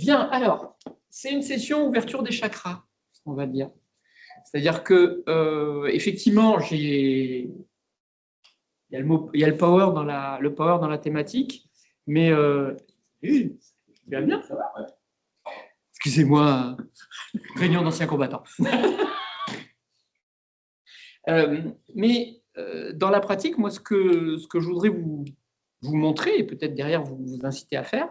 Bien, alors, c'est une session ouverture des chakras, on va dire. C'est-à-dire que, effectivement, il y a le power dans la thématique, mais oui, tu vas bien, ça va, ouais. Excusez-moi, réunion d'anciens combattants. Mais dans la pratique, moi, ce que je voudrais vous montrer, et peut-être derrière vous inciter à faire,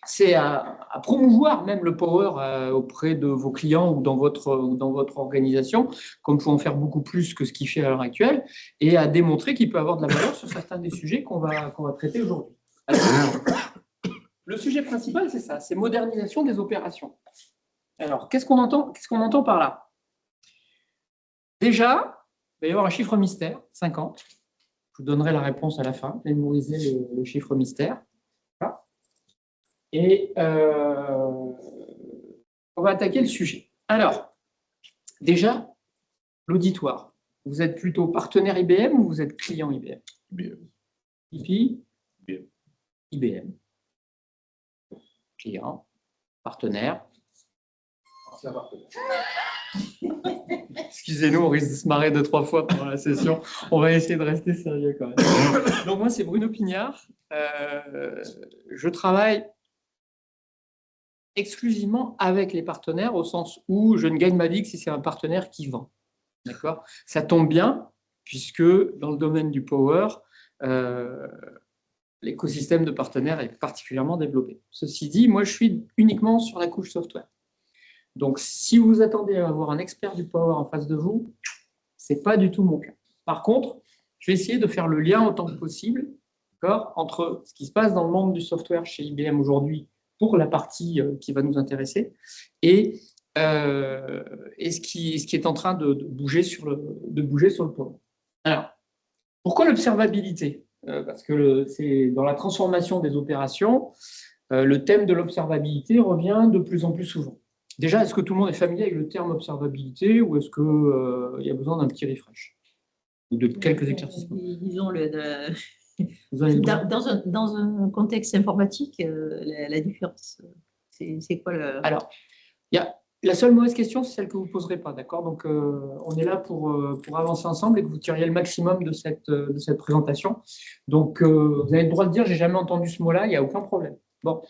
c'est à promouvoir même le power auprès de vos clients ou dans votre organisation, comme pouvant faire beaucoup plus que ce qu'il fait à l'heure actuelle, et à démontrer qu'il peut avoir de la valeur sur certains des sujets qu'on va traiter aujourd'hui. Le sujet principal, c'est ça, c'est modernisation des opérations. Alors, qu'est-ce qu'on entend par là? Déjà, il va y avoir un chiffre mystère, 50. Je vous donnerai la réponse à la fin. Mémorisez le chiffre mystère. Voilà. Et on va attaquer le sujet. Alors, déjà, l'auditoire. Vous êtes plutôt partenaire IBM ou vous êtes client IBM? IBM. IPI? IBM. Client, partenaire. C'est un partenaire. Excusez-nous, on risque de se marrer 2-3 fois pendant la session. On va essayer de rester sérieux quand même. Donc moi, c'est Bruno Pignard. Je travaille exclusivement avec les partenaires au sens où je ne gagne ma vie que si c'est un partenaire qui vend. D'accord ? Ça tombe bien puisque dans le domaine du power, l'écosystème de partenaires est particulièrement développé. Ceci dit, moi, je suis uniquement sur la couche software. Donc, si vous attendez à avoir un expert du power en face de vous, ce n'est pas du tout mon cas. Par contre, je vais essayer de faire le lien autant que possible, entre ce qui se passe dans le monde du software chez IBM aujourd'hui pour la partie qui va nous intéresser et ce qui est en train de bouger sur le power. Alors, pourquoi l'observabilité? Parce que c'est dans la transformation des opérations, le thème de l'observabilité revient de plus en plus souvent. Déjà, est-ce que tout le monde est familier avec le terme observabilité ou est-ce qu'il y a besoin d'un petit refresh ou de quelques exercices? Disons, dans un contexte informatique, la différence, c'est quoi le… Alors, la seule mauvaise question, c'est celle que vous ne poserez pas, d'accord? Donc, on est là pour avancer ensemble et que vous tiriez le maximum de cette présentation. Donc, vous avez le droit de dire, j'ai jamais entendu ce mot-là, il n'y a aucun problème. Bon,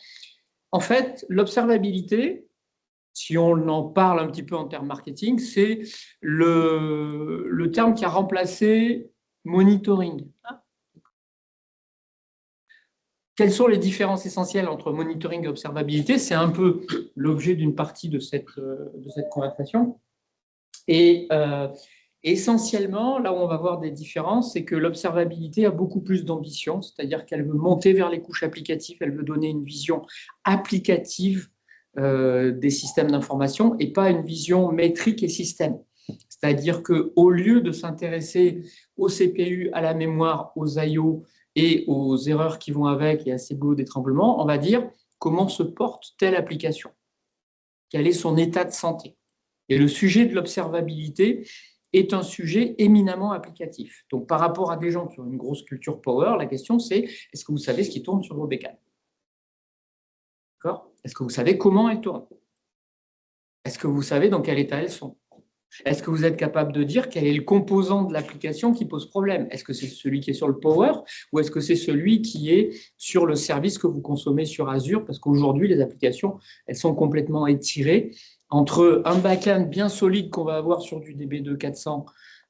en fait, l'observabilité, si on en parle un petit peu en termes marketing, c'est le terme qui a remplacé monitoring. Quelles sont les différences essentielles entre monitoring et observabilité? C'est un peu l'objet d'une partie de cette conversation. Et essentiellement, là où on va voir des différences, c'est que l'observabilité a beaucoup plus d'ambition, c'est-à-dire qu'elle veut monter vers les couches applicatives, elle veut donner une vision applicative des systèmes d'information et pas une vision métrique et système. C'est-à-dire qu'au lieu de s'intéresser au CPU, à la mémoire, aux I/O et aux erreurs qui vont avec et à ces boulots d'étranglement, on va dire comment se porte telle application, quel est son état de santé. Et le sujet de l'observabilité est un sujet éminemment applicatif. Donc, par rapport à des gens qui ont une grosse culture power, la question c'est, est-ce que vous savez ce qui tourne sur vos bécanes? D'accord ? Est-ce que vous savez comment elles tournent? Est-ce que vous savez dans quel état elles sont? Est-ce que vous êtes capable de dire quel est le composant de l'application qui pose problème? Est-ce que c'est celui qui est sur le power ou est-ce que c'est celui qui est sur le service que vous consommez sur Azure? Parce qu'aujourd'hui, les applications, elles sont complètement étirées entre un back-end bien solide qu'on va avoir sur du DB2 400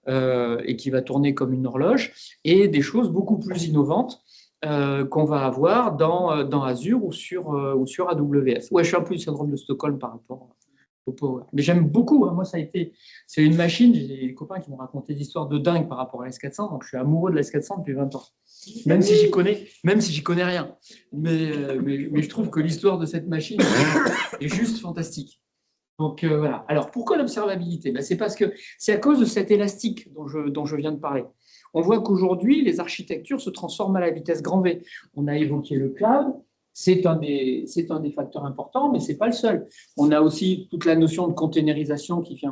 et qui va tourner comme une horloge et des choses beaucoup plus innovantes qu'on va avoir dans Azure ou sur AWS. Ouais, je suis un peu du syndrome de Stockholm par rapport au Power. Mais j'aime beaucoup, hein. Moi, c'est une machine, j'ai des copains qui m'ont raconté des histoires de dingue par rapport à l'S400, donc je suis amoureux de l'S400 depuis 20 ans. Même si j'y connais rien. Mais je trouve que l'histoire de cette machine est juste fantastique. Donc voilà. Alors, pourquoi l'observabilité? C'est parce que c'est à cause de cet élastique dont je viens de parler. On voit qu'aujourd'hui, les architectures se transforment à la vitesse grand V. On a évoqué le cloud, c'est un des facteurs importants, mais ce n'est pas le seul. On a aussi toute la notion de containerisation qui vient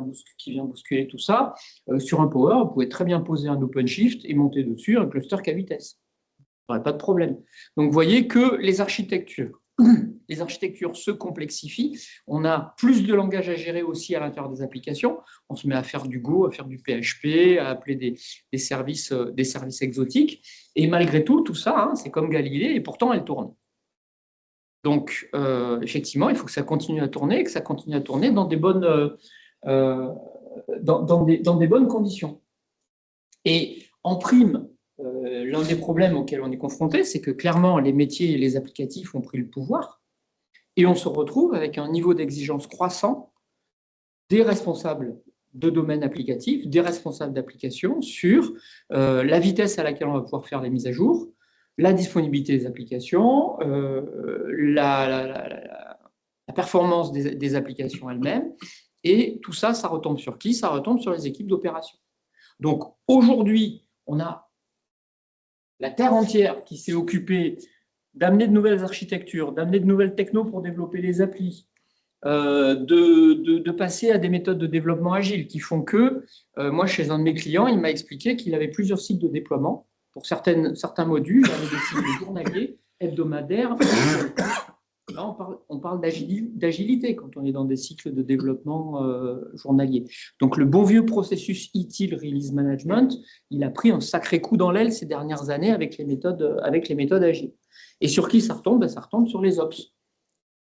bousculer tout ça. Sur un Power, vous pouvez très bien poser un OpenShift et monter dessus un cluster qu'à vitesse. Il n'y aurait pas de problème. Donc, vous voyez que les architectures les architectures se complexifient, on a plus de langage à gérer aussi à l'intérieur des applications, on se met à faire du Go, à faire du PHP, à appeler des services exotiques, et malgré tout, tout ça, c'est comme Galilée, et pourtant elle tourne. Donc, effectivement, il faut que ça continue à tourner, et que ça continue à tourner dans des bonnes, dans des bonnes conditions. Et en prime, l'un des problèmes auxquels on est confronté, c'est que clairement, les métiers et les applicatifs ont pris le pouvoir, et on se retrouve avec un niveau d'exigence croissant des responsables de domaines applicatifs, des responsables d'applications sur la vitesse à laquelle on va pouvoir faire les mises à jour, la disponibilité des applications, la performance des applications elles-mêmes. Et tout ça, ça retombe sur qui? Ça retombe sur les équipes d'opération. Donc aujourd'hui, on a la terre entière qui s'est occupée d'amener de nouvelles architectures, d'amener de nouvelles technos pour développer les applis, de passer à des méthodes de développement agile qui font que, moi, chez un de mes clients, il m'a expliqué qu'il avait plusieurs cycles de déploiement. Pour certains modules, il y avait des cycles journaliers, hebdomadaires. Là, on parle d'agilité quand on est dans des cycles de développement journaliers. Donc, le bon vieux processus ITIL, Release Management, il a pris un sacré coup dans l'aile ces dernières années avec les méthodes agiles. Et sur qui ça retombe? Ça retombe sur les ops.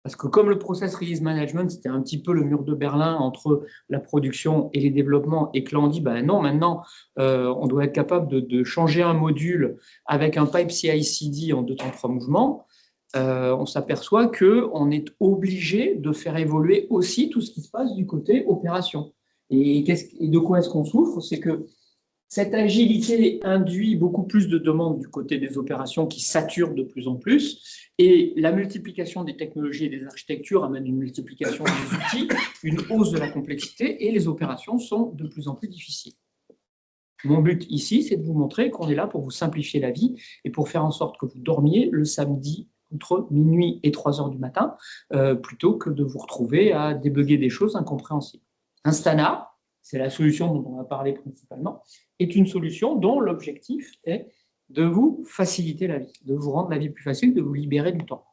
Parce que comme le process Release Management, c'était un petit peu le mur de Berlin entre la production et les développements, et que là, on dit, non, maintenant, on doit être capable de changer un module avec un pipe CI/CD en 2 temps 3 mouvements, on s'aperçoit qu'on est obligé de faire évoluer aussi tout ce qui se passe du côté opération. Et de quoi est-ce qu'on souffre? C'est que cette agilité induit beaucoup plus de demandes du côté des opérations qui saturent de plus en plus, et la multiplication des technologies et des architectures amène une multiplication des outils, une hausse de la complexité, et les opérations sont de plus en plus difficiles. Mon but ici, c'est de vous montrer qu'on est là pour vous simplifier la vie et pour faire en sorte que vous dormiez le samedi entre minuit et 3 heures du matin, plutôt que de vous retrouver à débugger des choses incompréhensibles. Instana, c'est la solution dont on va parler principalement, est une solution dont l'objectif est de vous faciliter la vie, de vous rendre la vie plus facile, de vous libérer du temps.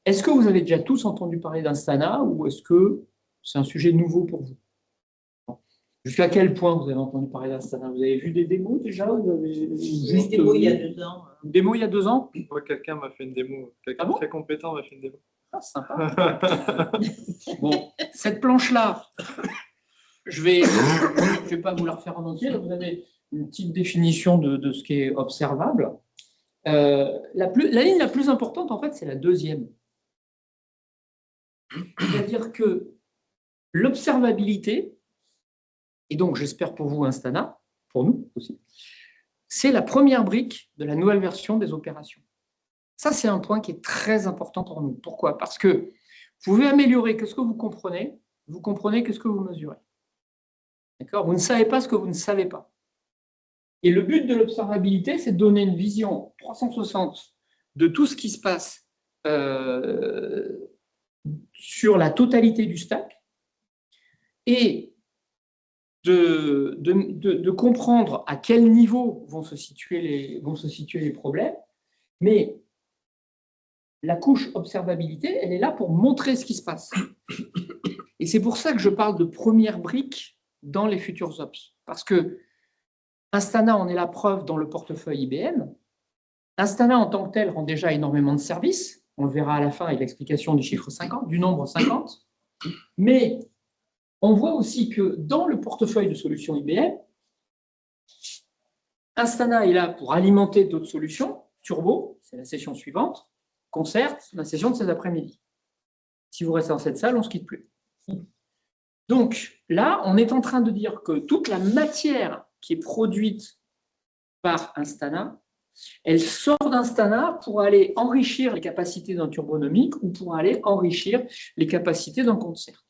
Est-ce que vous avez déjà tous entendu parler d'Instana ou est-ce que c'est un sujet nouveau pour vous? Jusqu'à quel point vous avez entendu parler d'Instana? Vous avez vu des démos déjà? Vous avez juste démo il y a 2 ans. Une démo il y a 2 ans? Moi, quelqu'un m'a fait une démo. Quelqu'un très compétent m'a fait une démo. Ah, sympa. Bon, cette planche-là, je vais pas vous la refaire en entier. Vous avez une petite définition de ce qui est observable. La ligne la plus importante, en fait, c'est la deuxième. C'est-à-dire que l'observabilité, et donc j'espère pour vous Instana, pour nous aussi, c'est la première brique de la nouvelle version des opérations. Ça, c'est un point qui est très important pour nous. Pourquoi? Parce que vous pouvez améliorer que ce que vous comprenez que ce que vous mesurez. D'accord? Vous ne savez pas ce que vous ne savez pas. Et le but de l'observabilité, c'est de donner une vision 360 de tout ce qui se passe sur la totalité du stack et de comprendre à quel niveau vont se situer les problèmes. Mais la couche observabilité, elle est là pour montrer ce qui se passe. Et c'est pour ça que je parle de première brique dans les futurs ops. Parce que Instana en est la preuve dans le portefeuille IBM. Instana en tant que tel rend déjà énormément de services. On le verra à la fin avec l'explication du chiffre 50, du nombre 50. Mais on voit aussi que dans le portefeuille de solutions IBM, Instana est là pour alimenter d'autres solutions. Turbo, c'est la session suivante. Concert, la session de cet après-midi. Si vous restez dans cette salle, on ne se quitte plus. Donc là, on est en train de dire que toute la matière qui est produite par Instana, elle sort d'Instana pour aller enrichir les capacités d'un turbonomique ou pour aller enrichir les capacités d'un concert.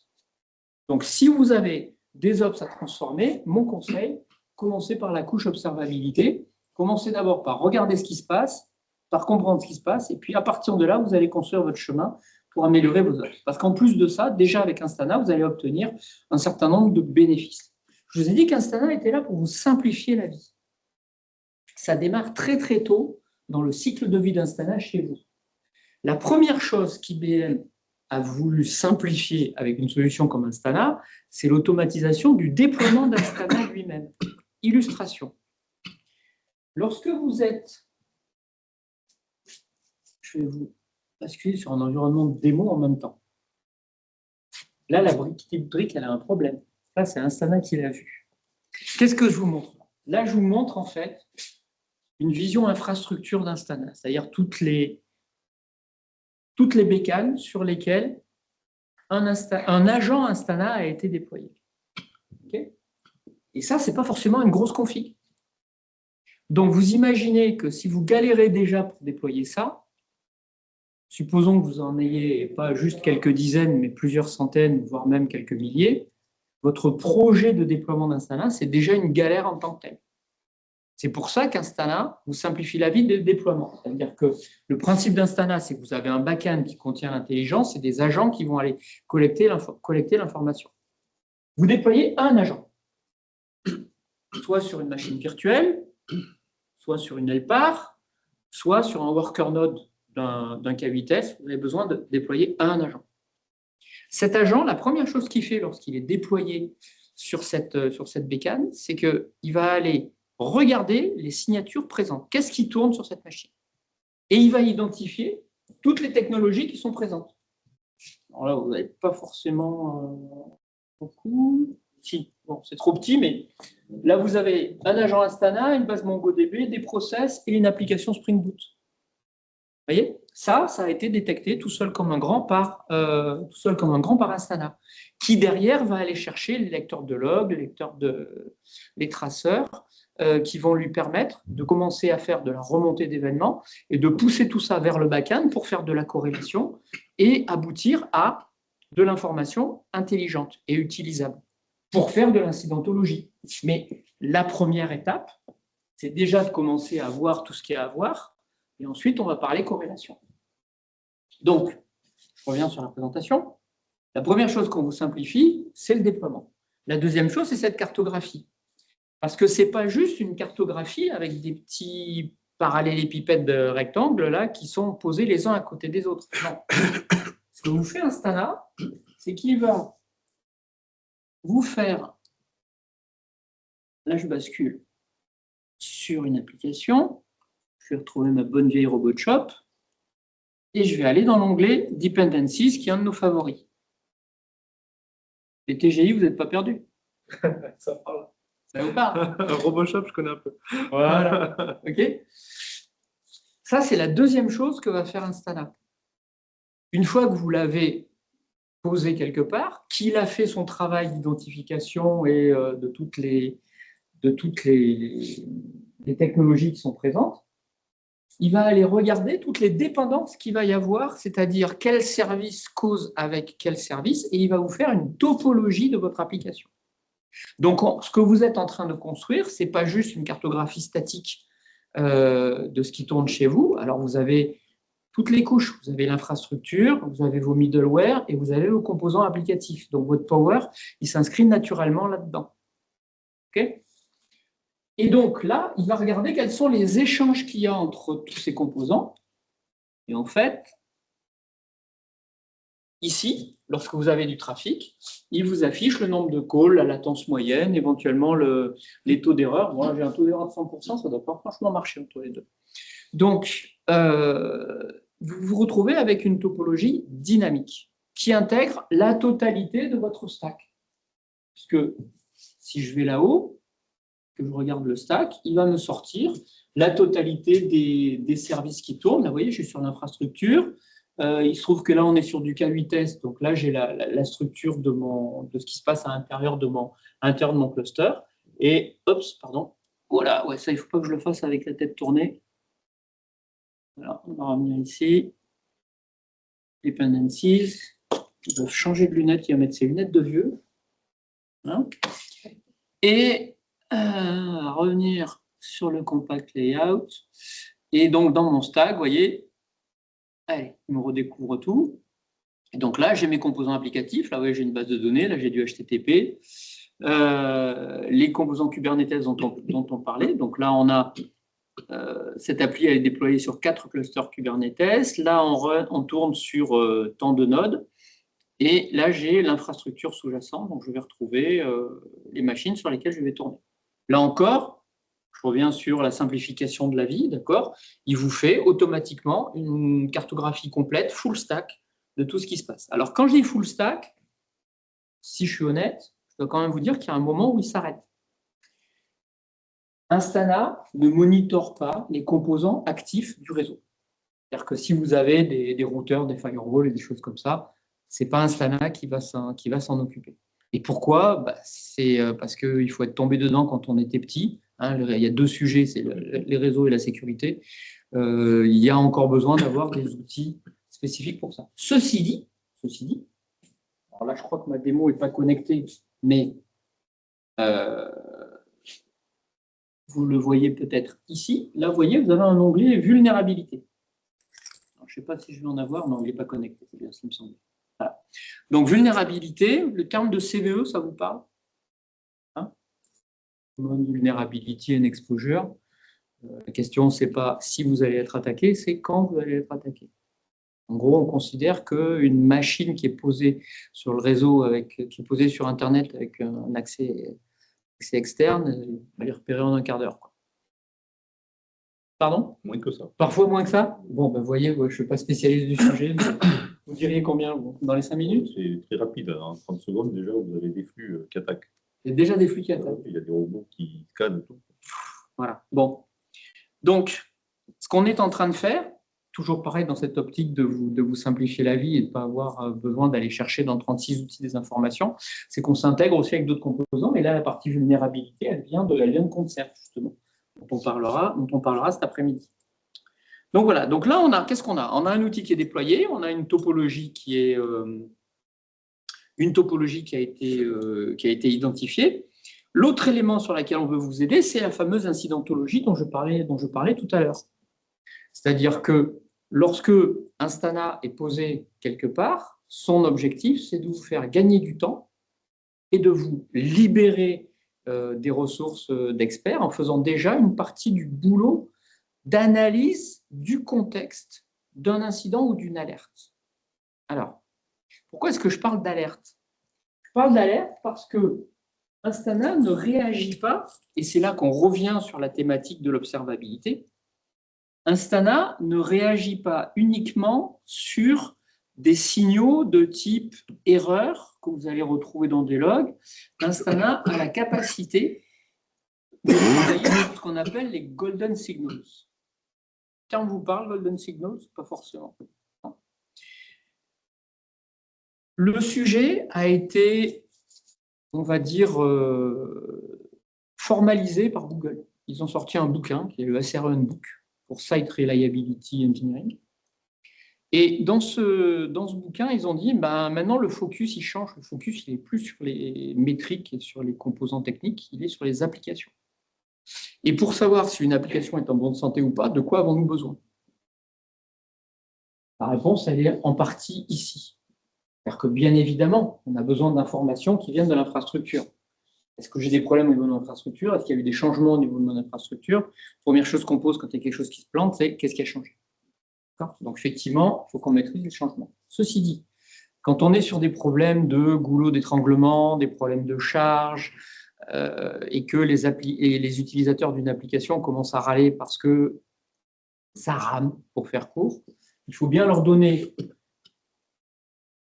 Donc si vous avez des ops à transformer, mon conseil, commencez par la couche observabilité. Commencez d'abord par regarder ce qui se passe, par comprendre ce qui se passe, et puis à partir de là, vous allez construire votre chemin pour améliorer vos ops. Parce qu'en plus de ça, déjà avec Instana, vous allez obtenir un certain nombre de bénéfices. Je vous ai dit qu'Instana était là pour vous simplifier la vie. Ça démarre très très tôt dans le cycle de vie d'Instana chez vous. La première chose qu'IBM a voulu simplifier avec une solution comme Instana, c'est l'automatisation du déploiement d'Instana lui-même. Illustration. Lorsque vous êtes... Je vais vous basculer sur un environnement de démo en même temps. Là, la petite brique, elle a un problème. Là, c'est Instana qui l'a vu. Qu'est-ce que je vous montre? Là, je vous montre en fait une vision infrastructure d'Instana, c'est-à-dire toutes les bécanes sur lesquelles un agent Instana a été déployé. Okay, et ça, ce n'est pas forcément une grosse config. Donc, vous imaginez que si vous galérez déjà pour déployer ça, supposons que vous en ayez pas juste quelques dizaines, mais plusieurs centaines, voire même quelques milliers, votre projet de déploiement d'Instana, c'est déjà une galère en tant que tel. C'est pour ça qu'Instana vous simplifie la vie dès le déploiement. C'est-à-dire que le principe d'Instana, c'est que vous avez un back-end qui contient l'intelligence et des agents qui vont aller collecter l'information. Vous déployez un agent, soit sur une machine virtuelle, soit sur une LPAR, soit sur un worker node d'un K8S, vous avez besoin de déployer un agent. Cet agent, la première chose qu'il fait lorsqu'il est déployé sur cette bécane, c'est qu'il va aller regarder les signatures présentes. Qu'est-ce qui tourne sur cette machine? Et il va identifier toutes les technologies qui sont présentes. Alors là, vous n'avez pas forcément beaucoup. Si, bon, c'est trop petit, mais là, vous avez un agent Instana, une base MongoDB, des process et une application Spring Boot. Vous voyez, ça a été détecté tout seul comme un grand par Instana, qui derrière va aller chercher les lecteurs de log, les traceurs, qui vont lui permettre de commencer à faire de la remontée d'événements et de pousser tout ça vers le back-end pour faire de la corrélation et aboutir à de l'information intelligente et utilisable pour faire de l'incidentologie. Mais la première étape, c'est déjà de commencer à voir tout ce qu'il y a à voir. Et ensuite, on va parler corrélation. Donc, je reviens sur la présentation. La première chose qu'on vous simplifie, c'est le déploiement. La deuxième chose, c'est cette cartographie. Parce que ce n'est pas juste une cartographie avec des petits parallélépipèdes de rectangles là, qui sont posés les uns à côté des autres. Non. Ce que vous fait Instana, c'est qu'il va vous faire... Là, je bascule sur une application. Je vais retrouver ma bonne vieille RobotShop et je vais aller dans l'onglet Dependencies, qui est un de nos favoris. Les TGI, vous n'êtes pas perdus. Ça parle. Ça vous parle? RobotShop, je connais un peu. Voilà. OK. Ça, c'est la deuxième chose que va faire Instana. Une fois que vous l'avez posé quelque part, qu'il a fait son travail d'identification et de toutes les technologies qui sont présentes, il va aller regarder toutes les dépendances qu'il va y avoir, c'est-à-dire quel service cause avec quel service, et il va vous faire une topologie de votre application. Donc, ce que vous êtes en train de construire, ce n'est pas juste une cartographie statique de ce qui tourne chez vous. Alors, vous avez toutes les couches. Vous avez l'infrastructure, vous avez vos middleware et vous avez vos composants applicatifs. Donc, votre Power, il s'inscrit naturellement là-dedans. OK ? Et donc là, il va regarder quels sont les échanges qu'il y a entre tous ces composants. Et en fait, ici, lorsque vous avez du trafic, il vous affiche le nombre de calls, la latence moyenne, éventuellement les taux d'erreur. Moi, j'ai un taux d'erreur de 100%, ça ne doit pas franchement marcher entre les deux. Donc, vous vous retrouvez avec une topologie dynamique qui intègre la totalité de votre stack. Puisque si je vais là-haut, que je regarde le stack, il va me sortir la totalité des services qui tournent. Là, vous voyez, je suis sur l'infrastructure. Il se trouve que là, on est sur du K8S. Donc là, j'ai la structure de ce qui se passe à l'intérieur de mon cluster. Et, voilà, ouais, ça, il ne faut pas que je le fasse avec la tête tournée. Voilà, on va revenir ici. Dependencies. Je vais changer de lunettes, il va mettre ses lunettes de vieux. Voilà. Et revenir sur le compact layout. Et donc, dans mon stack, vous voyez, allez, il me redécouvre tout. Et donc là, j'ai mes composants applicatifs. Là, vous voyez, j'ai une base de données. Là, j'ai du HTTP. Les composants Kubernetes dont on parlait. Donc là, on a Cette appli, elle est déployée sur 4 clusters Kubernetes. Là, on tourne sur tant de nodes. Et là, j'ai l'infrastructure sous-jacente. Donc, je vais retrouver les machines sur lesquelles je vais tourner. Là encore, je reviens sur la simplification de la vie, d'accord? Il vous fait automatiquement une cartographie complète, full stack, de tout ce qui se passe. Alors, quand je dis full stack, si je suis honnête, je dois quand même vous dire qu'il y a un moment où il s'arrête. Instana ne monitore pas les composants actifs du réseau. C'est-à-dire que si vous avez des routeurs, des firewalls et des choses comme ça, ce n'est pas Instana qui va s'en occuper. Et pourquoi? C'est parce qu'il faut être tombé dedans quand on était petit. Hein, il y a 2 sujets, c'est les réseaux et la sécurité. Il y a encore besoin d'avoir des outils spécifiques pour ça. Ceci dit, alors là, je crois que ma démo n'est pas connectée, mais vous le voyez peut-être ici. Là, vous voyez, vous avez un onglet vulnérabilité. Alors, je ne sais pas si je vais en avoir. Non, il n'est pas connecté. C'est bien ce qui me semble. Voilà. Donc, vulnérabilité, le terme de CVE, ça vous parle? Hein? Vulnerability and exposure. La question, ce n'est pas si vous allez être attaqué, c'est quand vous allez être attaqué. En gros, on considère qu'une machine qui est posée sur le réseau, qui est posée sur Internet avec un accès externe, va les repérer en un quart d'heure. Pardon? Moins que ça. Parfois moins que ça? Bon, vous voyez, je ne suis pas spécialiste du sujet. Vous diriez combien, dans les 5 minutes? C'est très rapide. En 30 secondes, déjà, vous avez des flux qui attaquent. Il y a déjà des flux qui attaquent. Il y a des robots qui scannent tout. Voilà. Bon. Donc, ce qu'on est en train de faire, toujours pareil dans cette optique de vous simplifier la vie et de ne pas avoir besoin d'aller chercher dans 36 outils des informations, c'est qu'on s'intègre aussi avec d'autres composants. Et là, la partie vulnérabilité, elle vient de Concert, justement, dont on parlera cet après-midi. Donc voilà, donc là, qu'est-ce qu'on a? On a un outil qui est déployé, on a une topologie qui a été identifiée. L'autre élément sur lequel on veut vous aider, c'est la fameuse incidentologie dont je parlais tout à l'heure. C'est-à-dire que lorsque Instana est posé quelque part, son objectif, c'est de vous faire gagner du temps et de vous libérer des ressources d'experts en faisant déjà une partie du boulot d'analyse du contexte d'un incident ou d'une alerte. Alors, pourquoi est-ce que je parle d'alerte? Je parle d'alerte parce que Instana ne réagit pas, et c'est là qu'on revient sur la thématique de l'observabilité. Instana ne réagit pas uniquement sur des signaux de type erreur que vous allez retrouver dans des logs. Instana a la capacité de travailler sur ce qu'on appelle les golden signals. Quand on vous parle golden signals, pas forcément. Non. Le sujet a été, on va dire, formalisé par Google. Ils ont sorti un bouquin qui est le SRE Handbook pour Site Reliability Engineering. Et dans ce bouquin, ils ont dit, maintenant le focus, il change. Le focus, il n'est plus sur les métriques et sur les composants techniques, il est sur les applications. Et pour savoir si une application est en bonne santé ou pas, de quoi avons-nous besoin? La réponse, elle est en partie ici. C'est-à-dire que bien évidemment, on a besoin d'informations qui viennent de l'infrastructure. Est-ce que j'ai des problèmes au niveau de mon infrastructure? Est-ce qu'il y a eu des changements au niveau de mon infrastructure? Première chose qu'on pose quand il y a quelque chose qui se plante, c'est qu'est-ce qui a changé? Donc effectivement, il faut qu'on maîtrise les changements. Ceci dit, quand on est sur des problèmes de goulot d'étranglement, des problèmes de charge, et que les utilisateurs d'une application commencent à râler parce que ça rame, pour faire court, il faut bien leur donner,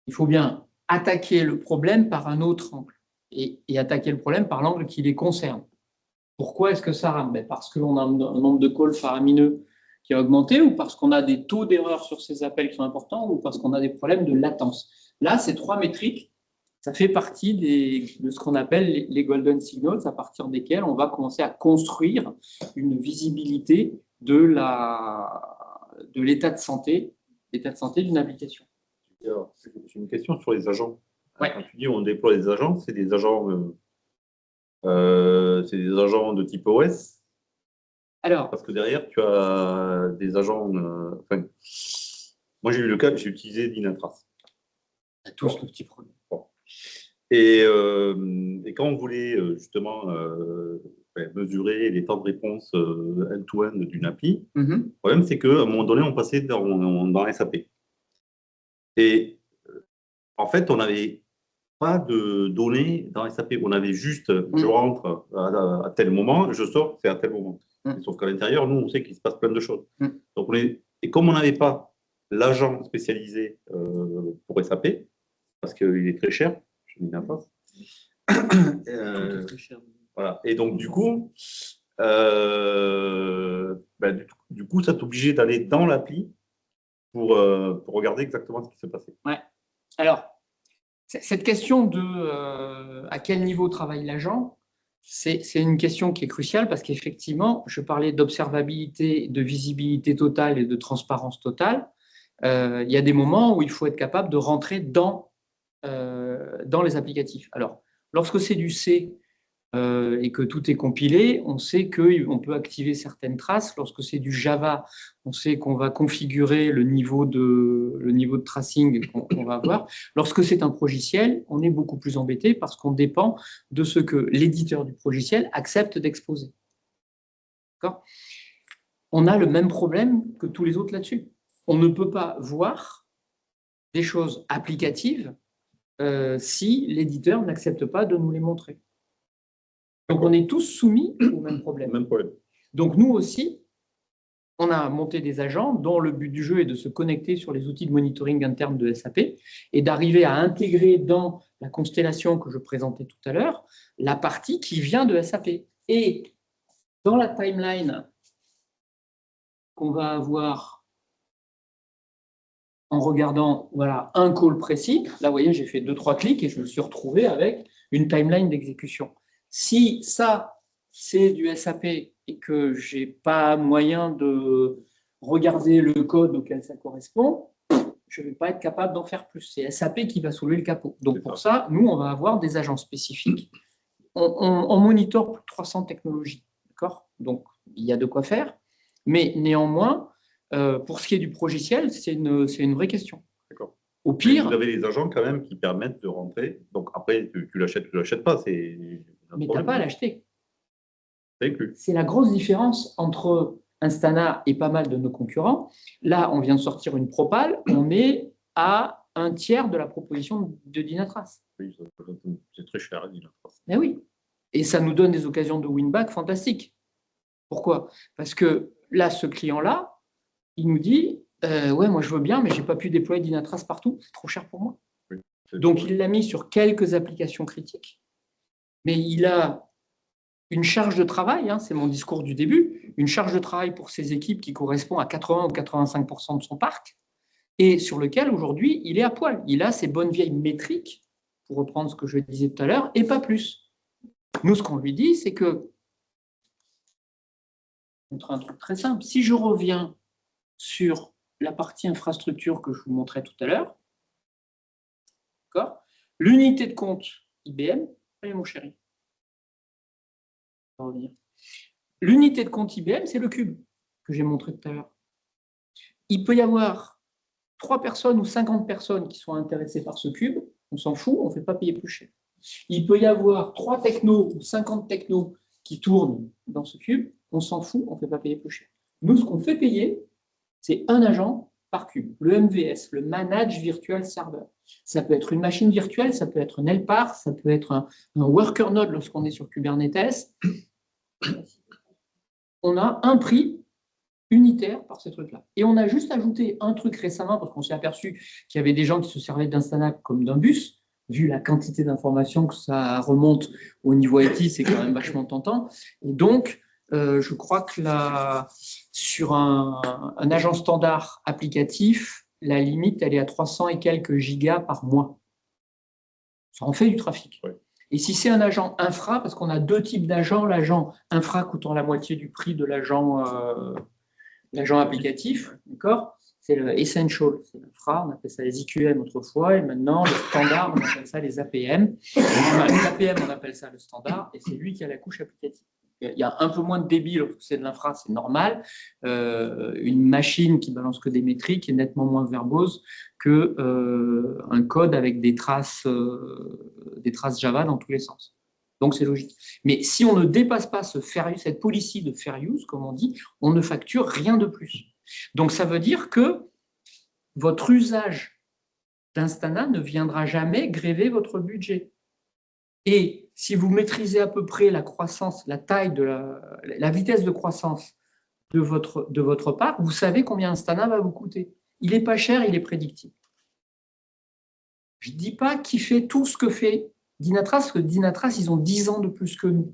il faut bien attaquer le problème par un autre angle et attaquer le problème par l'angle qui les concerne. Pourquoi est-ce que ça rame? Parce qu'on a un nombre de calls faramineux qui a augmenté, ou parce qu'on a des taux d'erreur sur ces appels qui sont importants, ou parce qu'on a des problèmes de latence. Là, ces 3 métriques, ça fait partie de ce qu'on appelle les golden signals, à partir desquels on va commencer à construire une visibilité de l'état de santé d'une application. J'ai une question sur les agents. Ouais. Quand tu dis on déploie des agents, c'est des agents de type OS? Alors, parce que derrière, tu as des agents. Moi, j'ai eu le cas, j'ai utilisé Dynatrace. on a tous nos petits problèmes. Bon. Et quand on voulait justement mesurer les temps de réponse end-to-end d'une API. Mhm. Le problème, c'est qu'à un moment donné, on passait dans SAP. Et en fait, on n'avait pas de données dans SAP. On avait juste, je rentre à tel moment, je sors, c'est à tel moment. Sauf qu'à l'intérieur, nous, on sait qu'il se passe plein de choses. Donc, et comme on n'avait pas l'agent spécialisé pour SAP, parce qu'il est très cher, je dis n'importe. Voilà. Et donc, du coup, ça t'obligeait d'aller dans l'appli pour regarder exactement ce qui se passait. Ouais. Alors, cette question de à quel niveau travaille l'agent, c'est une question qui est cruciale parce qu'effectivement, je parlais d'observabilité, de visibilité totale et de transparence totale. Il y a des moments où il faut être capable de rentrer dans les applicatifs. Alors, lorsque c'est du C et que tout est compilé, on sait qu'on peut activer certaines traces. Lorsque c'est du Java, on sait qu'on va configurer le niveau de tracing qu'on va avoir. Lorsque c'est un progiciel, on est beaucoup plus embêté parce qu'on dépend de ce que l'éditeur du progiciel accepte d'exposer. On a le même problème que tous les autres là-dessus. On ne peut pas voir des choses applicatives si l'éditeur n'accepte pas de nous les montrer. Donc, on est tous soumis au même problème. Même problème. Donc, nous aussi, on a monté des agents dont le but du jeu est de se connecter sur les outils de monitoring interne de SAP et d'arriver à intégrer dans la constellation que je présentais tout à l'heure la partie qui vient de SAP. Et dans la timeline qu'on va avoir en regardant un call précis, là, vous voyez, j'ai fait 2-3 clics et je me suis retrouvé avec une timeline d'exécution. Si ça, c'est du SAP et que je n'ai pas moyen de regarder le code auquel ça correspond, je ne vais pas être capable d'en faire plus. C'est SAP qui va soulever le capot. Donc, pour ça, nous, on va avoir des agents spécifiques. On monitore plus de 300 technologies. D'accord ? Donc, il y a de quoi faire. Mais néanmoins, pour ce qui est du progiciel, c'est une vraie question. D'accord. Au pire… Vous avez des agents quand même qui permettent de rentrer. Donc, après, tu l'achètes ou tu ne l'achètes pas. Mais tu n'as pas à l'acheter. C'est la grosse différence entre Instana et pas mal de nos concurrents. Là, on vient de sortir une propale, on est à un tiers de la proposition de Dynatrace. Oui, c'est très cher, Dynatrace. Mais oui, et ça nous donne des occasions de win-back fantastiques. Pourquoi ? Parce que là, ce client-là, il nous dit ouais, moi je veux bien, mais je n'ai pas pu déployer Dynatrace partout, c'est trop cher pour moi. Oui, donc, il l'a mis sur quelques applications critiques, mais il a une charge de travail, c'est mon discours du début, une charge de travail pour ses équipes qui correspond à 80 ou 85% de son parc, et sur lequel aujourd'hui il est à poil. Il a ses bonnes vieilles métriques, pour reprendre ce que je disais tout à l'heure, et pas plus. Nous, ce qu'on lui dit, c'est que, je vais montrer un truc très simple, si je reviens sur la partie infrastructure que je vous montrais tout à l'heure, l'unité de compte IBM, allez mon chéri, l'unité de compte IBM, c'est le cube que j'ai montré tout à l'heure. Il peut y avoir 3 personnes ou 50 personnes qui sont intéressées par ce cube, on s'en fout, on ne fait pas payer plus cher. Il peut y avoir 3 technos ou 50 technos qui tournent dans ce cube, on s'en fout, on ne fait pas payer plus cher. Nous, ce qu'on fait payer, c'est un agent par cube, le MVS, le Managed Virtual Server. Ça peut être une machine virtuelle, ça peut être un LPAR, ça peut être un worker node lorsqu'on est sur Kubernetes. On a un prix unitaire par ces trucs-là. Et on a juste ajouté un truc récemment, parce qu'on s'est aperçu qu'il y avait des gens qui se servaient d'Instana comme d'un bus, vu la quantité d'informations que ça remonte au niveau IT, c'est quand même vachement tentant. Et donc, je crois que sur un agent standard applicatif, la limite, elle est à 300 et quelques gigas par mois. Ça en fait du trafic. Ouais. Et si c'est un agent infra, parce qu'on a 2 types d'agents, l'agent infra coûtant la moitié du prix de l'agent applicatif, d'accord ? C'est le essential, c'est l'infra, on appelle ça les IQM autrefois, et maintenant le standard, on appelle ça les APM. Enfin, les APM, on appelle ça le standard, et c'est lui qui a la couche applicative. Il y a un peu moins de débit lorsque c'est de l'infra, c'est normal. Une machine qui balance que des métriques est nettement moins verbose qu'un code avec des traces Java dans tous les sens. Donc, c'est logique. Mais si on ne dépasse pas cette policy de fair use, comme on dit, on ne facture rien de plus. Donc, ça veut dire que votre usage d'Instana ne viendra jamais gréver votre budget. Et si vous maîtrisez à peu près la croissance, la taille de la vitesse de croissance de votre part, vous savez combien Instana va vous coûter. Il n'est pas cher, il est prédictible. Je ne dis pas qu'il fait tout ce que fait Dynatrace, parce que Dynatrace, ils ont 10 ans de plus que nous.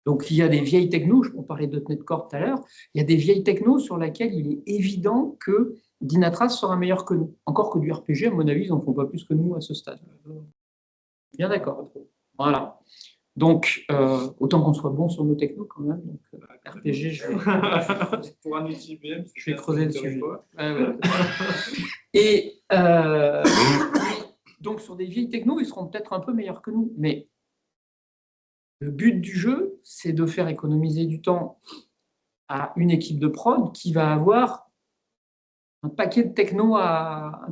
Donc, il y a des vieilles technos, on parlait de .NET Core tout à l'heure, il y a des vieilles technos sur lesquelles il est évident que Dynatrace sera meilleur que nous. Encore que du RPG, à mon avis, ils n'en font pas plus que nous à ce stade. Bien d'accord. Voilà. Donc, autant qu'on soit bon sur nos technos quand même. Donc, RPG, je vais... Pour un outil IBM, je vais creuser le sujet. Et donc, sur des vieilles technos, ils seront peut-être un peu meilleurs que nous. Mais le but du jeu, c'est de faire économiser du temps à une équipe de prod qui va avoir un paquet de techno à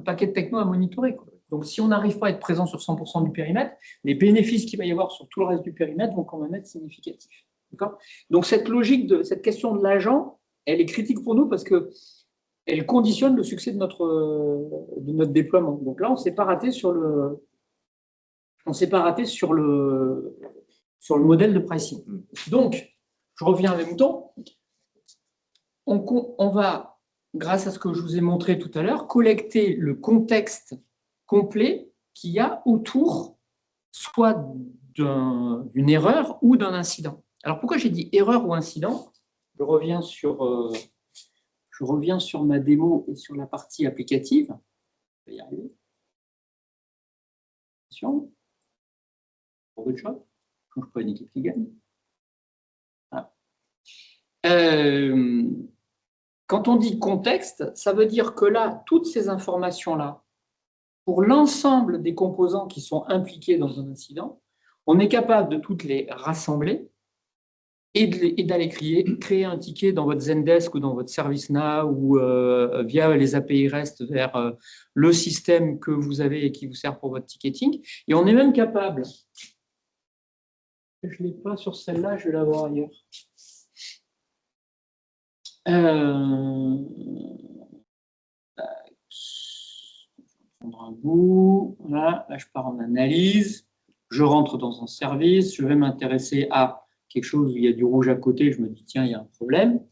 monitorer, quoi. Donc, si on n'arrive pas à être présent sur 100% du périmètre, les bénéfices qu'il va y avoir sur tout le reste du périmètre vont quand même être significatifs. Donc, cette logique, cette question de l'agent, elle est critique pour nous parce qu'elle conditionne le succès de notre déploiement. Donc là, on ne s'est pas raté sur le modèle de pricing. Donc, je reviens à mes moutons. On va, grâce à ce que je vous ai montré tout à l'heure, collecter le contexte complet qu'il y a autour soit d'une erreur ou d'un incident. Alors, pourquoi j'ai dit erreur ou incident? Je reviens sur ma démo et sur la partie applicative. Je vais y arriver. Attention. Pour le shot. Je ne change pas une équipe qui gagne. Voilà. Quand on dit contexte, ça veut dire que là, toutes ces informations-là, pour l'ensemble des composants qui sont impliqués dans un incident, on est capable de toutes les rassembler et d'aller créer un ticket dans votre Zendesk ou dans votre ServiceNow ou via les API REST vers le système que vous avez et qui vous sert pour votre ticketing. Et on est même capable, je ne l'ai pas sur celle-là, je vais l'avoir ailleurs. Prendre un bout, voilà, là je pars en analyse, je rentre dans un service, je vais m'intéresser à quelque chose où il y a du rouge à côté, je me dis tiens, il y a un problème.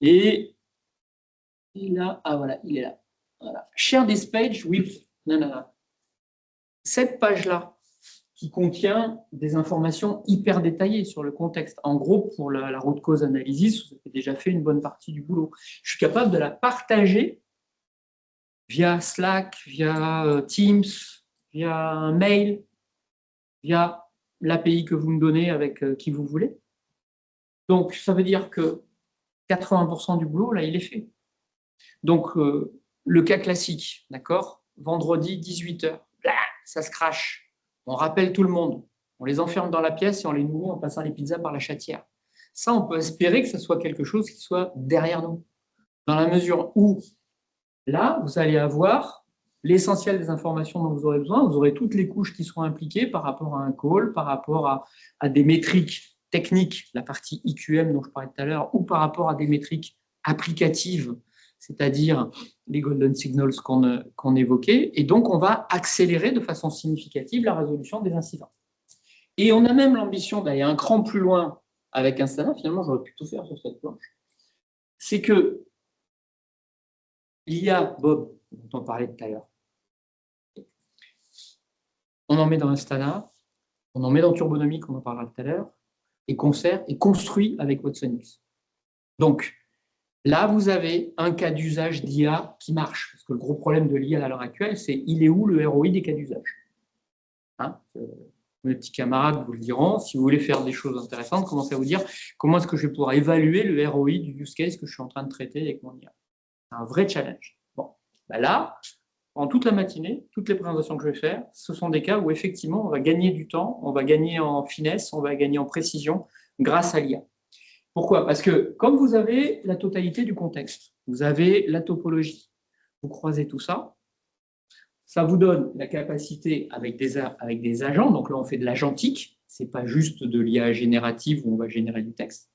Et là, ah voilà, il est là. Voilà. Share this page with nanana. Cette page-là, qui contient des informations hyper détaillées sur le contexte. En gros, pour la root cause analysis, vous avez déjà fait une bonne partie du boulot. Je suis capable de la partager via Slack, via Teams, via un mail, via l'API que vous me donnez avec qui vous voulez. Donc, ça veut dire que 80% du boulot, là, il est fait. Donc, le cas classique, d'accord? Vendredi, 18h, ça se crache. On rappelle tout le monde. On les enferme dans la pièce et on les nourrit en passant les pizzas par la chatière. Ça, on peut espérer que ce soit quelque chose qui soit derrière nous. Dans la mesure où, là, vous allez avoir l'essentiel des informations dont vous aurez besoin. Vous aurez toutes les couches qui seront impliquées par rapport à un call, par rapport à des métriques techniques, la partie IQM dont je parlais tout à l'heure, ou par rapport à des métriques applicatives, c'est-à-dire les golden signals qu'on évoquait. Et donc, on va accélérer de façon significative la résolution des incidents. Et on a même l'ambition d'aller un cran plus loin avec Instana. Finalement, j'aurais pu tout faire sur cette planche. C'est que il y a, Bob, dont on parlait tout à l'heure, on en met dans Instana, on en met dans Turbonomic, on en parlera tout à l'heure, et Concert est construit avec Watsonix. Donc, là, vous avez un cas d'usage d'IA qui marche. Parce que le gros problème de l'IA à l'heure actuelle, c'est il est où le ROI des cas d'usage, hein, mes petits camarades vous le diront. Si vous voulez faire des choses intéressantes, commencez à vous dire comment est-ce que je vais pouvoir évaluer le ROI du use case que je suis en train de traiter avec mon IA. C'est un vrai challenge. Bon, ben là, pendant toute la matinée, toutes les présentations que je vais faire, ce sont des cas où effectivement on va gagner du temps, on va gagner en finesse, on va gagner en précision grâce à l'IA. Pourquoi? Parce que comme vous avez la totalité du contexte, vous avez la topologie, vous croisez tout ça, ça vous donne la capacité avec des agents, donc là on fait de l'agentique, Ce n'est pas juste de l'IA générative où on va générer du texte.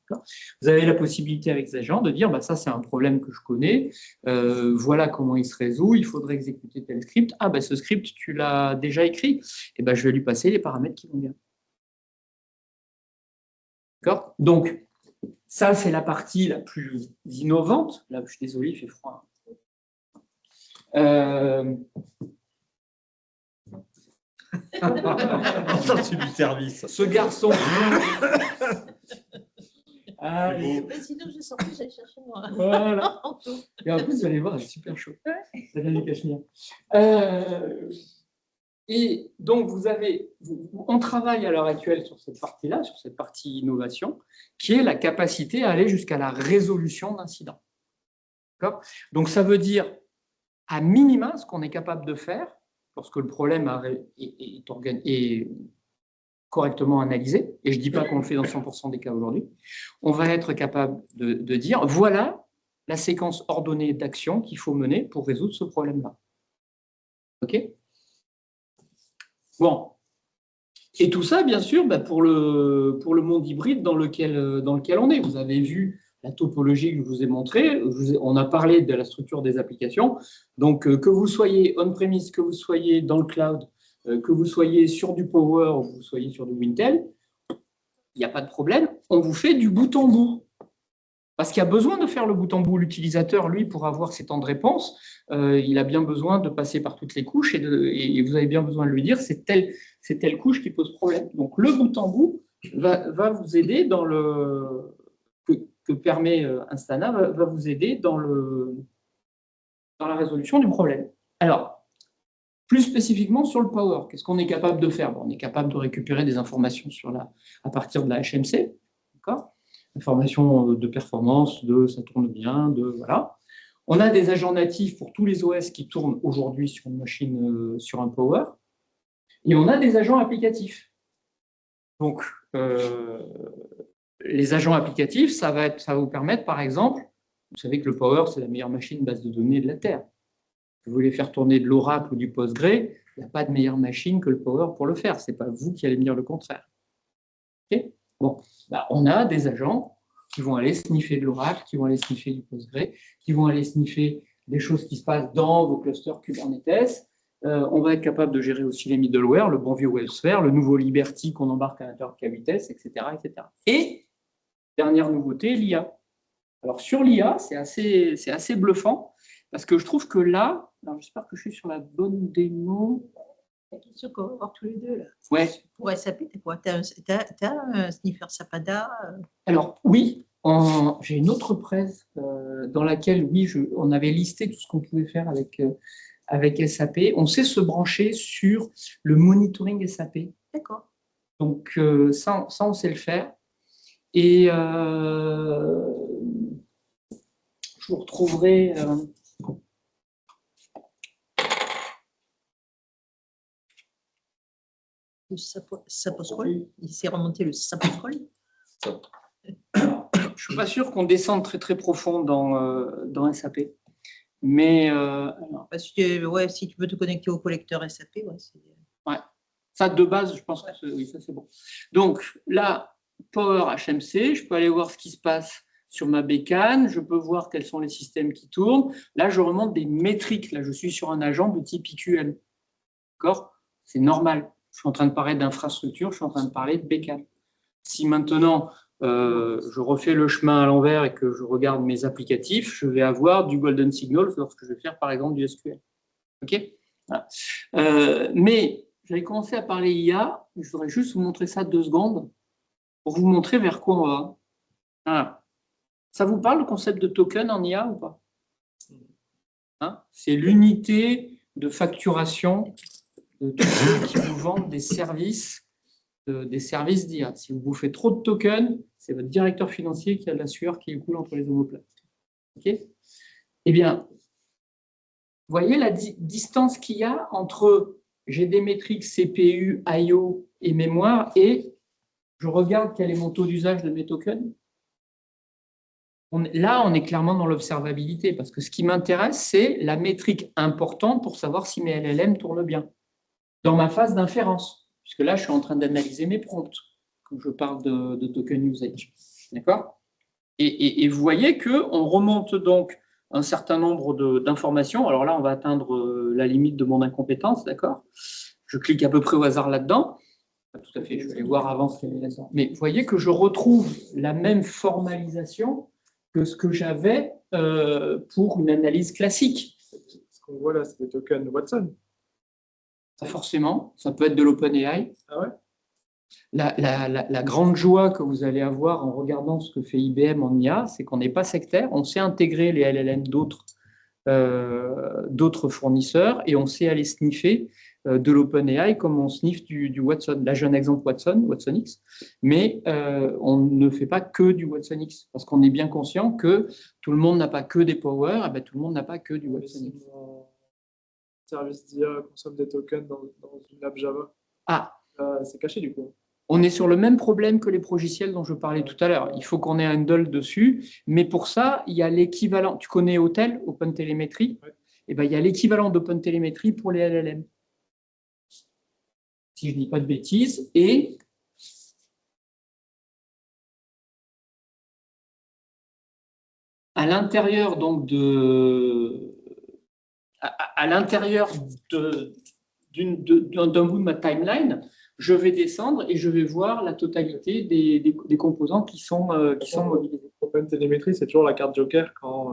Vous avez la possibilité avec ces agents de dire bah, ça, c'est un problème que je connais, voilà comment il se résout, il faudrait exécuter tel script. Ah, bah, ce script, tu l'as déjà écrit, et ben, je vais lui passer les paramètres qui vont bien. D'accord ? Donc, ça, c'est la partie la plus innovante. Là, je suis désolé, il fait froid. Ça, c'est du service. Ce garçon. Sinon, je sortais, j'allais chercher moi. Voilà. Et en plus, vous allez voir, c'est super chaud. Ça vient du Cachemire. Et donc, on travaille à l'heure actuelle sur cette partie-là, sur cette partie innovation, qui est la capacité à aller jusqu'à la résolution d'incidents. Donc, ça veut dire, à minima, ce qu'on est capable de faire, lorsque le problème est correctement analysé, et je ne dis pas qu'on le fait dans 100% des cas aujourd'hui, on va être capable de dire, voilà la séquence ordonnée d'actions qu'il faut mener pour résoudre ce problème-là. OK ? Bon. Et tout ça, bien sûr, pour le monde hybride dans lequel on est. Vous avez vu la topologie que je vous ai montrée, on a parlé de la structure des applications. Donc, que vous soyez on-premise, que vous soyez dans le cloud, que vous soyez sur du Power ou que vous soyez sur du Wintel, il n'y a pas de problème, on vous fait du bout en bout. Parce qu'il y a besoin de faire le bout en bout. L'utilisateur, lui, pour avoir ses temps de réponse, il a bien besoin de passer par toutes les couches et vous avez bien besoin de lui dire c'est telle couche qui pose problème. Donc, le bout en bout va vous aider dans le... que permet Instana, va vous aider dans la résolution du problème. Alors, plus spécifiquement sur le Power, qu'est-ce qu'on est capable de faire ? On est capable de récupérer des informations à partir de la HMC, d'accord ? Informations de performance, de ça tourne bien, voilà. On a des agents natifs pour tous les OS qui tournent aujourd'hui sur une machine, sur un Power, et on a des agents applicatifs. Donc, les agents applicatifs, ça va vous permettre, par exemple, vous savez que le Power, c'est la meilleure machine base de données de la Terre. Vous voulez faire tourner de l'Oracle ou du Postgre, il n'y a pas de meilleure machine que le Power pour le faire. Ce n'est pas vous qui allez me dire le contraire. Okay ? Bon, on a des agents qui vont aller sniffer de l'Oracle, qui vont aller sniffer du Postgre, qui vont aller sniffer des choses qui se passent dans vos clusters Kubernetes. On va être capable de gérer aussi les middleware, le bon vieux WebSphere, le nouveau Liberty qu'on embarque à l'intérieur de K8s, etc., etc. Et, dernière nouveauté, l'IA. Alors, sur l'IA, c'est assez bluffant, parce que je trouve que là, j'espère que je suis sur la bonne démo. La question qu'on va voir tous les deux, là. Ouais. Pour SAP, tu as un sniffer Sapada Alors, oui, j'ai une autre presse dans laquelle, oui, on avait listé tout ce qu'on pouvait faire avec SAP. On sait se brancher sur le monitoring SAP. D'accord. Donc, ça, on sait le faire. Et je vous retrouverai... Sapostrol, il s'est remonté le Sapostrol. Je ne suis pas sûr qu'on descende très très profond dans SAP. Mais si tu veux te connecter au collecteur SAP, ouais. Ça de base, je pense que oui, ça c'est bon. Donc là, Power HMC, je peux aller voir ce qui se passe sur ma bécane, je peux voir quels sont les systèmes qui tournent. Là, je remonte des métriques. Là, je suis sur un agent de type IQM. D'accord ? C'est normal. Je suis en train de parler d'infrastructure, je suis en train de parler de bécane. Si maintenant, je refais le chemin à l'envers et que je regarde mes applicatifs, je vais avoir du golden signal lorsque je vais faire, par exemple, du SQL. OK ? Voilà. Mais j'avais commencé à parler IA, je voudrais juste vous montrer ça 2 secondes pour vous montrer vers quoi on va. Voilà. Ça vous parle, le concept de token en IA ou pas ? C'est l'unité de facturation de tous ceux qui vous vendent des services d'IA. Si vous bouffez trop de tokens, c'est votre directeur financier qui a de la sueur qui coule entre les omoplates. OK ? Eh bien, vous voyez la distance qu'il y a entre j'ai des métriques CPU, I/O et mémoire et je regarde quel est mon taux d'usage de mes tokens. Là, on est clairement dans l'observabilité parce que ce qui m'intéresse, c'est la métrique importante pour savoir si mes LLM tournent bien. Dans ma phase d'inférence, puisque là, je suis en train d'analyser mes prompts quand je parle de token usage. D'accord ? Et vous voyez qu'on remonte donc un certain nombre d'informations. Alors là, on va atteindre la limite de mon incompétence, d'accord ? Je clique à peu près au hasard là-dedans. Pas tout à fait, je vais aller voir avant ce qu'il y avait là-dedans. Mais vous voyez que je retrouve la même formalisation que ce que j'avais pour une analyse classique. Ce qu'on voit là, c'est des tokens Watson. Pas forcément, ça peut être de l'OpenAI. Ah ouais? La grande joie que vous allez avoir en regardant ce que fait IBM en IA, c'est qu'on n'est pas sectaire, on sait intégrer les LLM d'autres fournisseurs et on sait aller sniffer de l'OpenAI comme on sniffe du Watson. Là, j'ai un exemple Watson X, mais on ne fait pas que du Watson X parce qu'on est bien conscient que tout le monde n'a pas que des Power, et bien, tout le monde n'a pas que du Watson X. Service d'IA consomme des tokens dans une app Java. Ah, c'est caché du coup. on est sur le même problème que les progiciels dont je parlais tout à l'heure. Il faut qu'on ait un handle dessus, mais pour ça, il y a l'équivalent. Tu connais Hotel, OpenTelemetry? Ouais. Eh ben, il y a l'équivalent d'OpenTelemetry pour les LLM. Si je ne dis pas de bêtises. Et à l'intérieur donc à l'intérieur d'un bout de ma timeline, je vais descendre et je vais voir la totalité des composants qui sont mobilisés. OpenTelemetry, c'est toujours la carte joker quand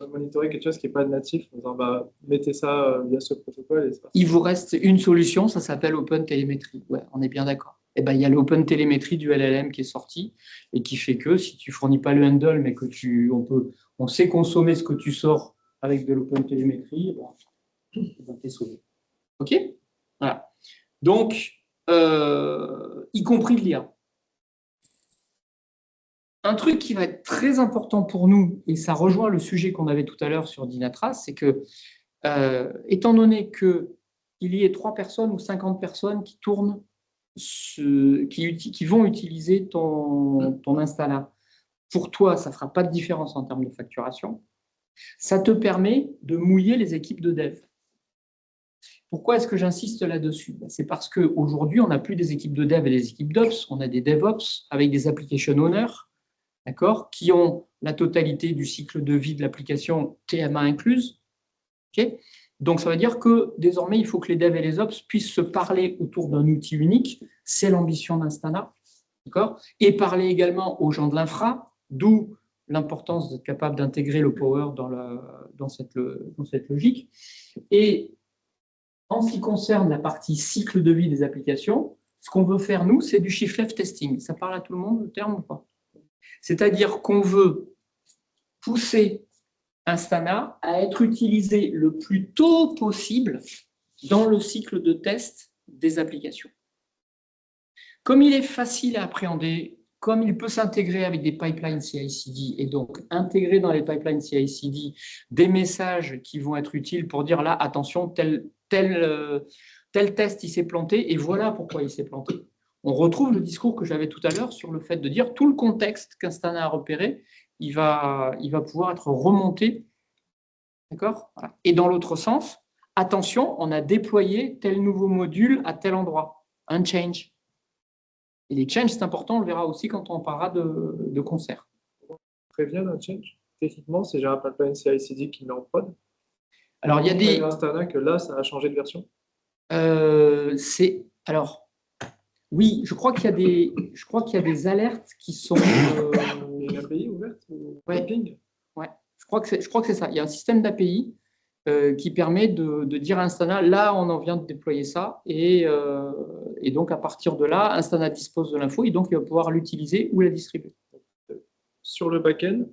on va monitorer quelque chose qui n'est pas natif, en disant bah, mettez ça via ce protocole. Il vous reste une solution, ça s'appelle OpenTelemetry. Ouais, on est bien d'accord. Eh ben, il y a l'OpenTelemetry du LLM qui est sorti et qui fait que si tu ne fournis pas le handle, mais que on sait consommer ce que tu sors avec de l'OpenTelemetry, ben, tu es sauvé. OK ? Voilà. Donc, y compris de l'IA. Un truc qui va être très important pour nous, et ça rejoint le sujet qu'on avait tout à l'heure sur Dynatrace, c'est que, étant donné qu'il y ait 3 personnes ou 50 personnes qui tournent, qui vont utiliser ton Installa, pour toi, ça ne fera pas de différence en termes de facturation. Ça te permet de mouiller les équipes de dev. Pourquoi est-ce que j'insiste là-dessus? C'est parce qu'aujourd'hui, on n'a plus des équipes de dev et des équipes d'ops, on a des DevOps avec des application owners, d'accord, qui ont la totalité du cycle de vie de l'application TMA incluse. Okay, donc, ça veut dire que désormais, il faut que les devs et les ops puissent se parler autour d'un outil unique. C'est l'ambition d'Instana, d'accord, et parler également aux gens de l'infra, d'où l'importance d'être capable d'intégrer le Power dans cette logique. Et en ce qui concerne la partie cycle de vie des applications, ce qu'on veut faire, nous, c'est du shift-left testing. Ça parle à tout le monde, le terme ou pas? C'est-à-dire qu'on veut pousser Instana à être utilisé le plus tôt possible dans le cycle de test des applications. Comme il est facile à appréhender, comme il peut s'intégrer avec des pipelines CI/CD et donc intégrer dans les pipelines CI/CD des messages qui vont être utiles pour dire là, attention, tel test il s'est planté et voilà pourquoi il s'est planté. On retrouve le discours que j'avais tout à l'heure sur le fait de dire tout le contexte qu'Instana a repéré, il va pouvoir être remonté. D'accord ? Voilà. Et dans l'autre sens, attention, on a déployé tel nouveau module à tel endroit, un change. Et les changes, c'est important, on le verra aussi quand on parlera de concert. Prévient d'un change. Techniquement, c'est déjà un pipeline CI/CD qui met en prod. Alors, il y a des. Instana que là, ça a changé de version. Alors, oui, je crois qu'il y a des alertes qui sont. Il y a une API ouverte ou ping? Ouais. Je crois que c'est ça. Il y a un système d'API qui permet de dire à Instana, là, on en vient de déployer ça, et donc à partir de là, Instana dispose de l'info, et donc il va pouvoir l'utiliser ou la distribuer. Sur le back-end,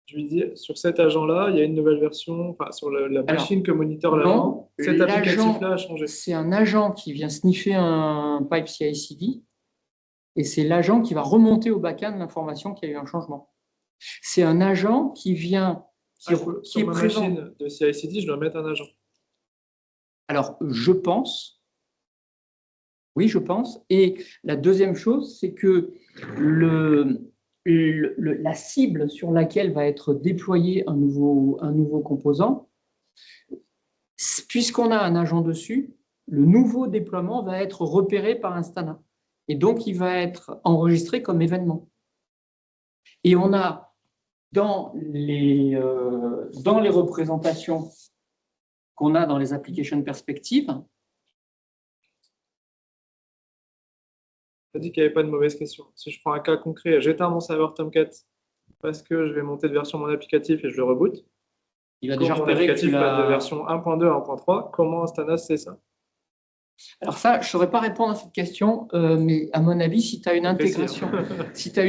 je lui dis, sur cet agent-là, il y a une nouvelle version, enfin, sur la machine que monitor l'agent, cet applicatif-là a changé. C'est un agent qui vient sniffer un pipe CI/CD, et c'est l'agent qui va remonter au back-end l'information qu'il y a eu un changement. C'est un agent qui vient... Qui est présent. Machine de CI/CD, je dois mettre un agent. Alors, je pense. Oui, je pense. Et la deuxième chose, c'est que la cible sur laquelle va être déployé un nouveau composant, puisqu'on a un agent dessus, le nouveau déploiement va être repéré par Instana. Et donc, il va être enregistré comme événement. Et on a dans les représentations qu'on a dans les applications perspectives. Tu as dit qu'il n'y avait pas de mauvaise question. Si je prends un cas concret, j'éteins mon serveur Tomcat parce que je vais monter de version mon applicatif et je le reboot. Il va déjà repérer que tu l'as de version 1.2 à 1.3. Comment Instana sait ça? Alors ça, je ne saurais pas répondre à cette question, mais à mon avis, si tu as une intégration, avec un, si tu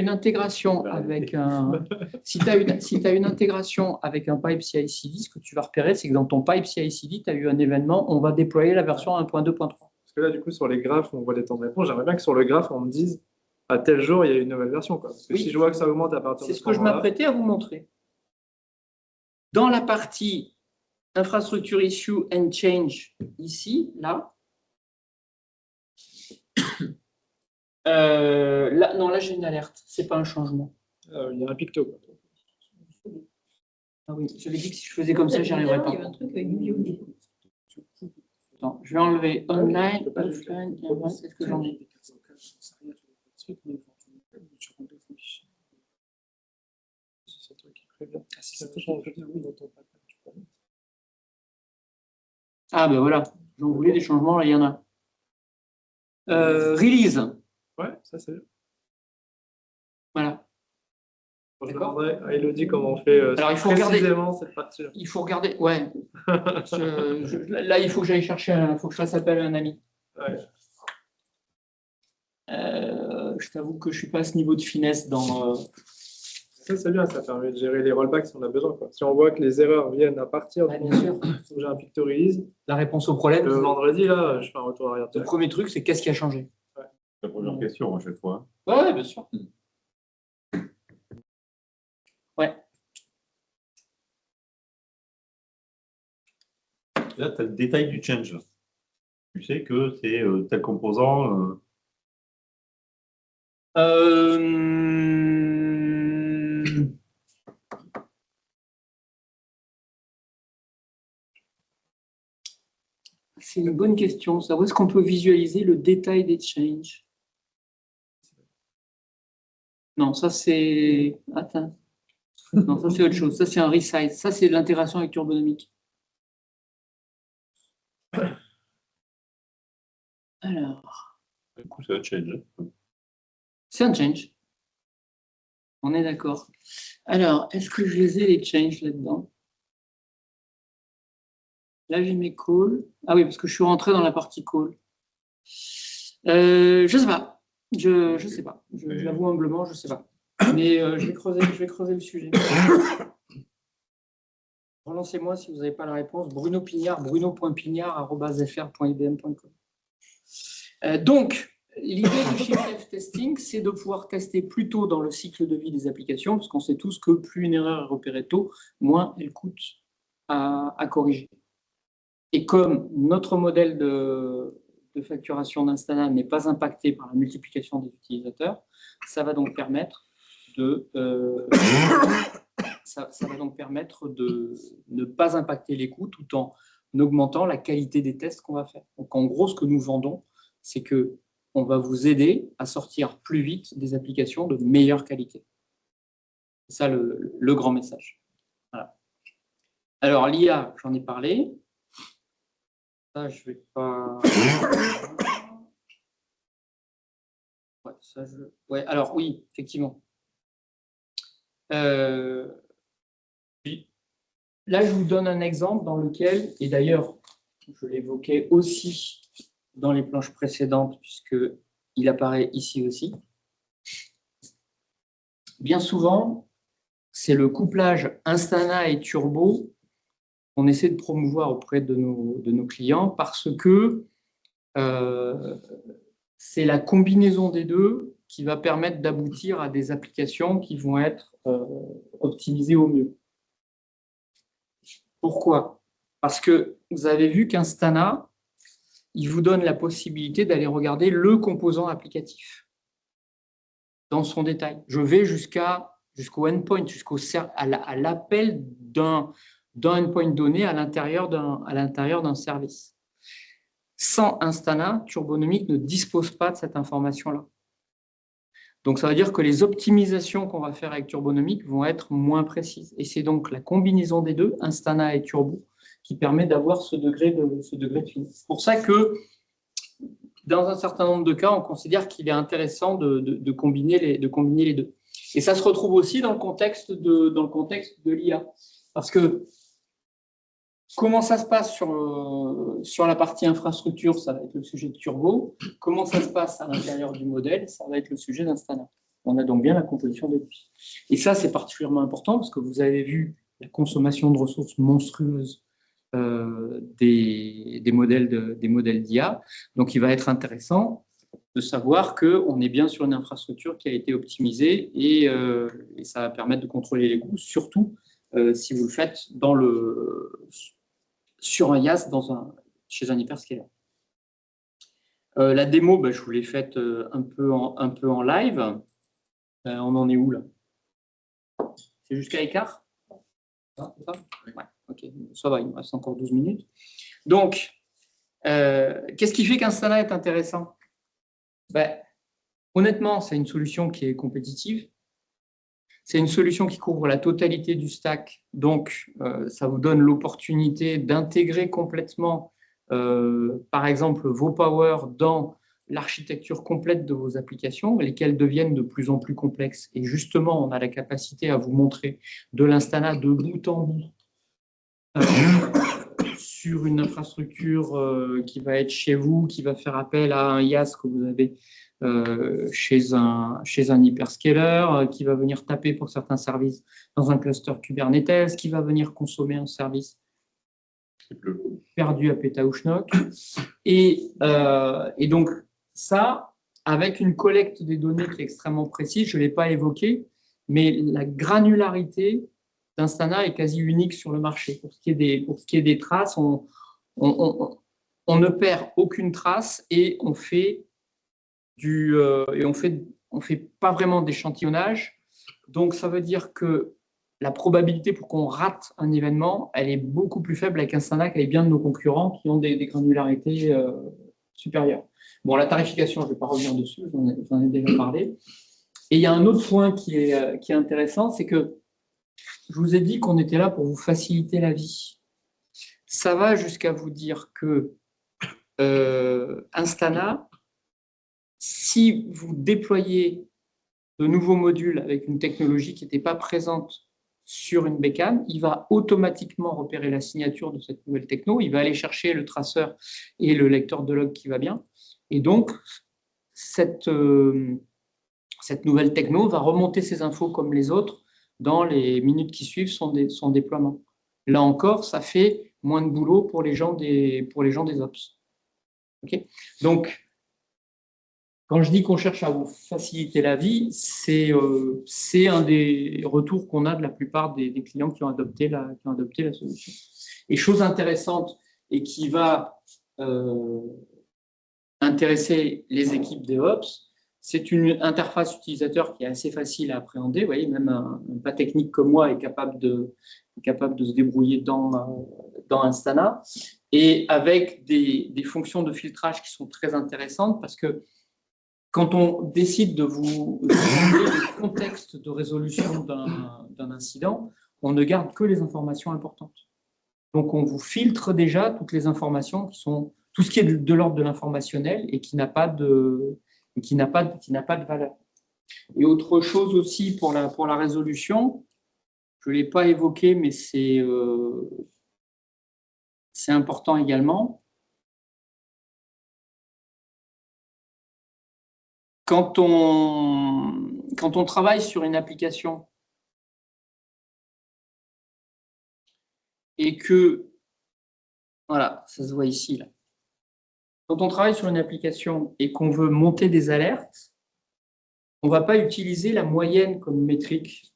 as une intégration avec un pipe CI/CD, ce que tu vas repérer, c'est que dans ton pipe CI/CD, tu as eu un événement, on va déployer la version 1.2.3. Parce que là, du coup, sur les graphes, on voit les temps de réponse. J'aimerais bien que sur le graphe, on me dise à tel jour, il y a une nouvelle version. Parce que oui, si je vois que ça augmente à partir de c'est ce que je m'apprêtais à vous montrer. Dans la partie infrastructure issue and change, ici, là, là j'ai une alerte, c'est pas un changement. Il y a un picto. Ah oui, j'avais dit que si je faisais comme ça, j'y arriverais pas. Il y a un truc avec du violet. Attends, je vais enlever online, offline, c'est ce que j'en ai. Ah ben voilà, j'en voulais des changements, là il y en a. Release. Ouais, ça c'est bien. Voilà. Je demanderai à Elodie comment on fait alors, il faut regarder cette partie. Il faut regarder, ouais. Là, il faut que j'aille chercher, il faut que je fasse appel à un ami. Ouais. Je t'avoue que je ne suis pas à ce niveau de finesse dans. Ça, c'est bien, ça permet de gérer les rollbacks si on a besoin. Quoi. Si on voit que les erreurs viennent à partir bien sûr. J'ai un picto release. La réponse au problème. Le vendredi, là, je fais un retour arrière. Le premier truc, c'est qu'est-ce qui a changé? C'est la première question à chaque fois. Ouais, bien sûr. Ouais. Là, tu as le détail du change. Tu sais que c'est tel composant. C'est une bonne question. Ça, où est-ce qu'on peut visualiser le détail des changes? Non, ça c'est. Attends. Non, ça c'est autre chose. Ça c'est un resize. Ça c'est de l'intégration avec Turbonomic. Alors. Du coup, c'est un change. C'est un change. On est d'accord. Alors, est-ce que je les ai les changes là-dedans? Là, j'ai mes calls. Ah oui, parce que je suis rentré dans la partie call. Je ne sais pas. Je sais pas. Je l'avoue humblement, je ne sais pas. Mais je vais creuser le sujet. Relancez-moi si vous n'avez pas la réponse. Bruno Pignard, bruno.pignard@fr.ibm.com. Donc, l'idée du shift left testing, c'est de pouvoir tester plus tôt dans le cycle de vie des applications, parce qu'on sait tous que plus une erreur est repérée tôt, moins elle coûte à corriger. Et comme notre modèle de facturation d'Instana n'est pas impacté par la multiplication des utilisateurs, ça va donc permettre de ne pas impacter les coûts tout en augmentant la qualité des tests qu'on va faire. Donc en gros, ce que nous vendons, c'est qu'on va vous aider à sortir plus vite des applications de meilleure qualité. C'est ça le grand message. Voilà. Alors l'IA, j'en ai parlé. Ça, je vais pas. Ouais, alors oui, effectivement. Oui. Là, je vous donne un exemple dans lequel, et d'ailleurs, je l'évoquais aussi dans les planches précédentes, puisqu'il apparaît ici aussi. Bien souvent, c'est le couplage Instana et Turbo qu'on essaie de promouvoir auprès de nos clients parce que c'est la combinaison des deux qui va permettre d'aboutir à des applications qui vont être optimisées au mieux. Pourquoi? Parce que vous avez vu qu'Instana, il vous donne la possibilité d'aller regarder le composant applicatif dans son détail. Je vais jusqu'au endpoint, à l'appel d'un endpoint donné à l'intérieur d'un service. Sans Instana, Turbonomic ne dispose pas de cette information-là. Donc, ça veut dire que les optimisations qu'on va faire avec Turbonomic vont être moins précises. Et c'est donc la combinaison des deux, Instana et Turbo, qui permet d'avoir ce degré de fini. C'est pour ça que, dans un certain nombre de cas, on considère qu'il est intéressant de combiner les deux. Et ça se retrouve aussi dans le contexte de l'IA. Parce que comment ça se passe sur la partie infrastructure, ça va être le sujet de Turbo. Comment ça se passe à l'intérieur du modèle, ça va être le sujet d'Instana. On a donc bien la composition des deux. Et ça, c'est particulièrement important parce que vous avez vu la consommation de ressources monstrueuses des modèles d'IA. Donc, il va être intéressant de savoir qu'on est bien sur une infrastructure qui a été optimisée et ça va permettre de contrôler les coûts, surtout si vous le faites sur un IaaS chez un hyperscaler. La démo, je vous l'ai faite un peu en live. On en est où là? C'est jusqu'à écart? Ouais, ok, ça va, il me reste encore 12 minutes. Donc, qu'est-ce qui fait qu'Instana est intéressant? Honnêtement, c'est une solution qui est compétitive. C'est une solution qui couvre la totalité du stack. Donc, ça vous donne l'opportunité d'intégrer complètement, par exemple, vos power dans l'architecture complète de vos applications, lesquelles deviennent de plus en plus complexes. Et justement, on a la capacité à vous montrer de l'Instana de bout en bout sur une infrastructure qui va être chez vous, qui va faire appel à un IaaS que vous avez chez un hyperscaler, qui va venir taper pour certains services dans un cluster Kubernetes, qui va venir consommer un service perdu à Pétaouchnok. Et donc, ça, avec une collecte des données qui est extrêmement précise, je ne l'ai pas évoqué, mais la granularité d'Instana est quasi unique sur le marché. Pour ce qui est des traces, on ne perd aucune trace et on fait pas vraiment d'échantillonnage. Donc, ça veut dire que la probabilité pour qu'on rate un événement, elle est beaucoup plus faible avec Instana qu'avec bien de nos concurrents qui ont des granularités supérieures. Bon, la tarification, je ne vais pas revenir dessus, j'en ai déjà parlé. Et il y a un autre point qui est intéressant, c'est que je vous ai dit qu'on était là pour vous faciliter la vie. Ça va jusqu'à vous dire que Instana, si vous déployez de nouveaux modules avec une technologie qui n'était pas présente sur une bécane, il va automatiquement repérer la signature de cette nouvelle techno, il va aller chercher le traceur et le lecteur de log qui va bien. Et donc, cette nouvelle techno va remonter ces infos comme les autres dans les minutes qui suivent son déploiement. Là encore, ça fait moins de boulot pour les gens des ops. Okay. Donc, quand je dis qu'on cherche à vous faciliter la vie, c'est un des retours qu'on a de la plupart des clients qui ont adopté la solution. Et chose intéressante et qui va intéresser les équipes DevOps, c'est une interface utilisateur qui est assez facile à appréhender. Vous voyez, même un pas technique comme moi est capable de se débrouiller dans Instana, et avec des fonctions de filtrage qui sont très intéressantes parce que quand on décide de vous demander le contexte de résolution d'un incident, on ne garde que les informations importantes. Donc, on vous filtre déjà toutes les informations qui sont tout ce qui est de l'ordre de l'informationnel et qui n'a pas de valeur. Et autre chose aussi pour la résolution, je ne l'ai pas évoqué, mais c'est important également. Quand on travaille sur une application et que, voilà, ça se voit ici, là. Quand on travaille sur une application et qu'on veut monter des alertes, on ne va pas utiliser la moyenne comme métrique.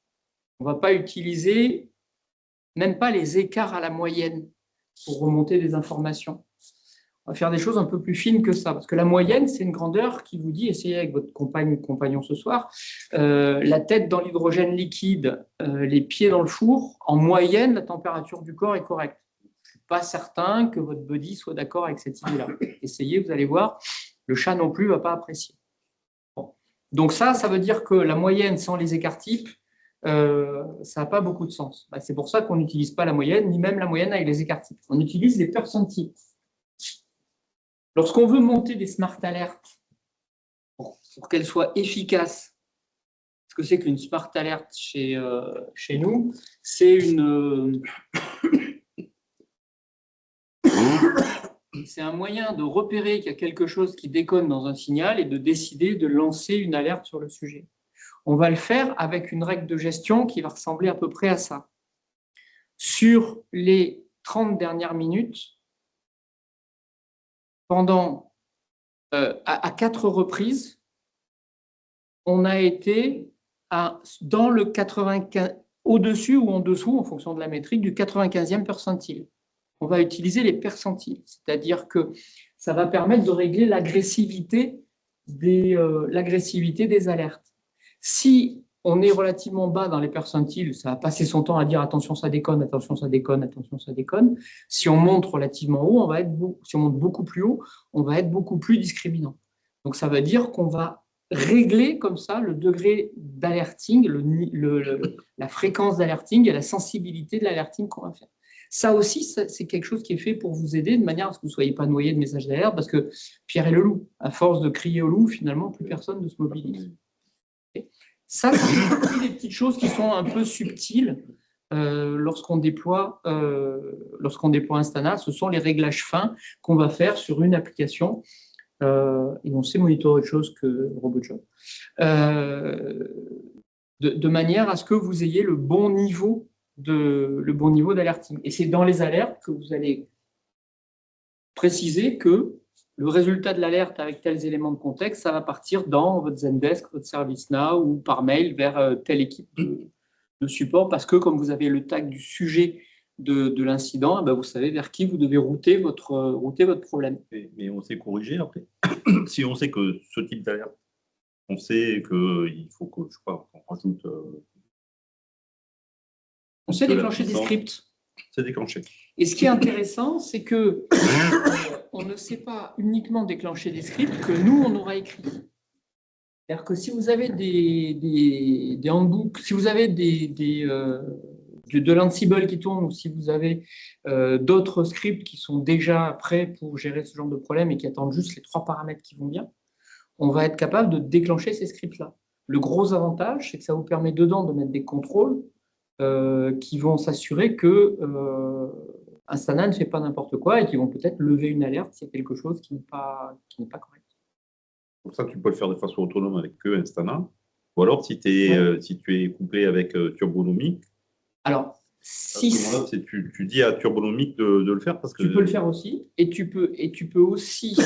On ne va pas utiliser même pas les écarts à la moyenne pour remonter des informations. On va faire des choses un peu plus fines que ça, parce que la moyenne, c'est une grandeur qui vous dit, essayez avec votre compagne ou compagnon ce soir, la tête dans l'hydrogène liquide, les pieds dans le four, en moyenne, la température du corps est correcte. pas certain que votre buddy soit d'accord avec cette idée-là. Essayez, vous allez voir, le chat non plus ne va pas apprécier. Bon. Donc ça veut dire que la moyenne sans les écarts-types, ça n'a pas beaucoup de sens. Bah, c'est pour ça qu'on n'utilise pas la moyenne, ni même la moyenne avec les écarts-types. On utilise les percentiles. Lorsqu'on veut monter des smart alertes pour qu'elles soient efficaces, ce que c'est qu'une smart alert chez nous, c'est c'est un moyen de repérer qu'il y a quelque chose qui déconne dans un signal et de décider de lancer une alerte sur le sujet. On va le faire avec une règle de gestion qui va ressembler à peu près à ça. Sur les 30 dernières minutes, pendant à 4 reprises, on a été dans le 95, au-dessus ou en dessous, en fonction de la métrique, du 95e percentile. On va utiliser les percentiles, c'est-à-dire que ça va permettre de régler l'agressivité des alertes. Si on est relativement bas dans les percentiles, ça va passer son temps à dire attention ça déconne, attention ça déconne, attention ça déconne. Si on monte relativement haut, si on monte beaucoup plus haut, on va être beaucoup plus discriminant. Donc ça veut dire qu'on va régler comme ça le degré d'alerting, la fréquence d'alerting et la sensibilité de l'alerting qu'on va faire. Ça aussi, c'est quelque chose qui est fait pour vous aider de manière à ce que vous ne soyez pas noyé de messages d'alerte, parce que Pierre et le loup, à force de crier au loup, finalement, plus personne ne se mobilise. Ça, c'est des petites choses qui sont un peu subtiles lorsqu'on déploie Instana. Ce sont les réglages fins qu'on va faire sur une application. Et on sait monitorer autre chose que RobotJob. De manière à ce que vous ayez le bon niveau d'alerting. Et c'est dans les alertes que vous allez préciser que le résultat de l'alerte avec tels éléments de contexte, ça va partir dans votre Zendesk, votre ServiceNow ou par mail vers telle équipe de support, parce que comme vous avez le tag du sujet de l'incident, vous savez vers qui vous devez router votre problème. Mais on sait corriger après. Si on sait que ce type d'alerte, on sait qu'il faut que, je sais pas, qu'on rajoute... on sait déclencher des scripts. C'est déclenché. Et ce qui est intéressant, c'est que on ne sait pas uniquement déclencher des scripts que nous, on aura écrits. C'est-à-dire que si vous avez des handbooks, si vous avez de l'Ansible qui tourne, ou si vous avez d'autres scripts qui sont déjà prêts pour gérer ce genre de problème et qui attendent juste les 3 paramètres qui vont bien, on va être capable de déclencher ces scripts-là. Le gros avantage, c'est que ça vous permet dedans de mettre des contrôles qui vont s'assurer que Instana ne fait pas n'importe quoi et qui vont peut-être lever une alerte s'il y a quelque chose qui n'est pas correct. Pour ça, tu peux le faire de façon autonome avec Instana. Ou alors, si tu es couplé avec Turbonomic, alors, si tu dis à Turbonomic de le faire parce que... Tu peux le faire aussi, et tu peux aussi...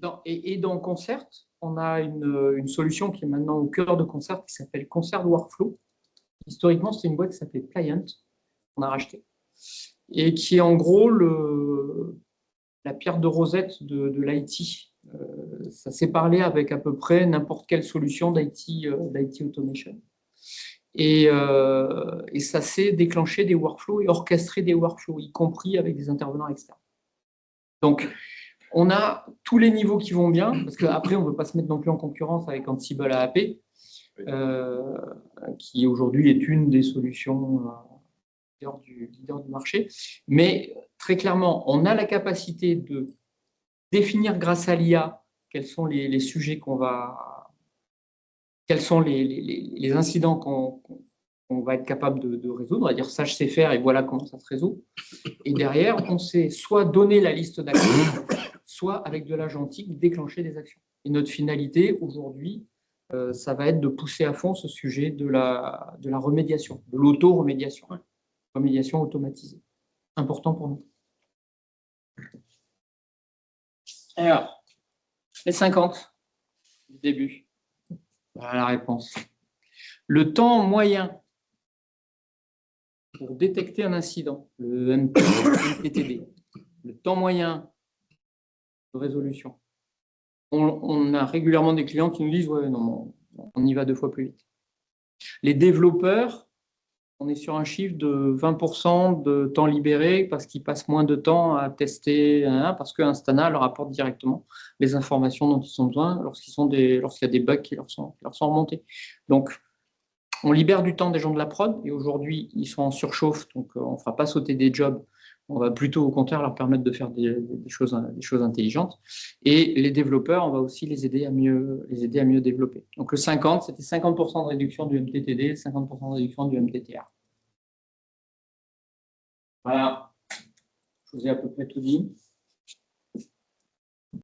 dans Concert, on a une solution qui est maintenant au cœur de Concert, qui s'appelle Concert Workflow. Historiquement, c'est une boîte qui s'appelait Pliant, qu'on a racheté, et qui est en gros la pierre de Rosette de l'IT. Ça s'est parlé avec à peu près n'importe quelle solution d'IT automation. Et ça s'est déclenché des workflows et orchestré des workflows, y compris avec des intervenants externes. Donc, on a tous les niveaux qui vont bien, parce qu'après, on ne veut pas se mettre non plus en concurrence avec Ansible AAP, qui aujourd'hui est une des solutions leader du marché. Mais très clairement, on a la capacité de définir grâce à l'IA quels sont les sujets quels sont les incidents qu'on va être capable de résoudre. On va dire ça, je sais faire et voilà comment ça se résout. Et derrière, on sait soit donner la liste d'actions, soit avec de l'agentique déclencher des actions. Et notre finalité aujourd'hui, ça va être de pousser à fond ce sujet de la remédiation, de l'auto-remédiation, remédiation automatisée. Important pour nous. Alors, les 50 du début. Voilà la réponse. Le temps moyen pour détecter un incident, le MTTD, le temps moyen de résolution. On a régulièrement des clients qui nous disent « ouais, non, on y va 2 fois plus vite ». Les développeurs on est sur un chiffre de 20% de temps libéré parce qu'ils passent moins de temps à tester, hein, parce que Instana leur apporte directement les informations dont ils ont besoin lorsqu'il y a des bugs qui leur sont remontés. Donc, on libère du temps des gens de la prod et aujourd'hui, ils sont en surchauffe, donc on ne fera pas sauter des jobs. On va plutôt, au contraire, leur permettre de faire des choses intelligentes. Et les développeurs, on va aussi les aider à mieux développer. Donc le 50, c'était 50% de réduction du MTTD, 50% de réduction du MTTR. Voilà, je vous ai à peu près tout dit.